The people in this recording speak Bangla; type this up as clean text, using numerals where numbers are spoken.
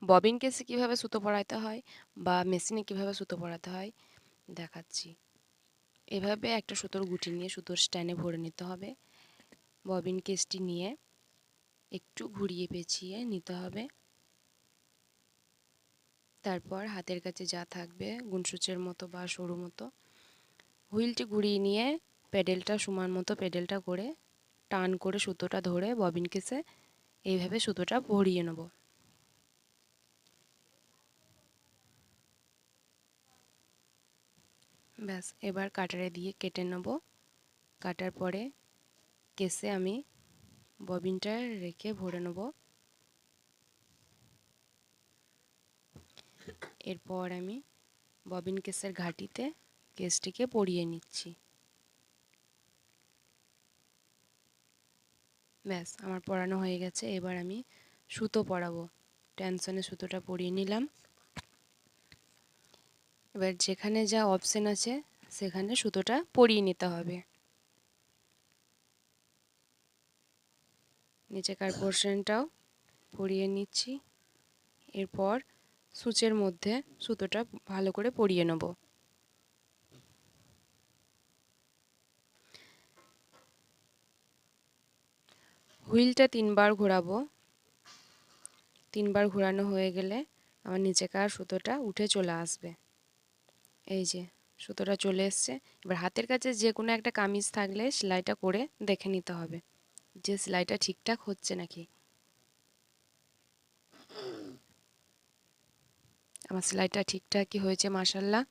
ববিন কেসে কীভাবে সুতো পরাতে হয় বা মেশিনে কীভাবে সুতো পরাতে হয় দেখাচ্ছি। এভাবে একটা সুতোর গুটি নিয়ে সুতোর স্ট্যান্ডে ভরে নিতে হবে। ববিন কেসটি নিয়ে একটু ঘুরিয়ে পেঁচিয়ে নিতে হবে। তারপর হাতের কাছে যা থাকবে গুণসূচের মতো বা সরু মতো হুইলটি ঘুরিয়ে নিয়ে প্যাডেলটা সমান মতো প্যাডেলটা করে টান করে সুতোটা ধরে ববিন কেসে এইভাবে সুতোটা ভরিয়ে নেব। ব্যাস, এবার কাটারে দিয়ে কেটে নেব। কাটার পরে কেসে আমি ববিনটা রেখে ভরে নেব। এরপর আমি ববিন কেসের ঘাঁটিতে কেসটিকে পরিয়ে নিচ্ছি। ব্যাস, আমার পরানো হয়ে গেছে। এবার আমি সুতো পরাবো। টেনশনে সুতোটা পরিয়ে নিলাম। এবার যেখানে যা অপশন আছে সেখানে সুতোটা পরিয়ে নিতে হবে। নিচেকার পোর্শনটাও পরিয়ে নিচ্ছি। এরপর সূচের মধ্যে সুতোটা ভালো করে পরিয়ে নেব। হুইলটা 3বার ঘোরাবো। 3বার ঘোরানো হয়ে গেলে আমার নিচেকার সুতোটা উঠে চলে আসবে। এই যে সুতোটা চলে এসছে। এবার হাতের কাছে যে কোনো একটা কামিজ থাকলে সেলাইটা করে দেখে নিতে হবে যে সেলাইটা ঠিকঠাক হচ্ছে নাকি। আমার সেলাইটা ঠিকঠাকই হয়েছে মাশাআল্লাহ।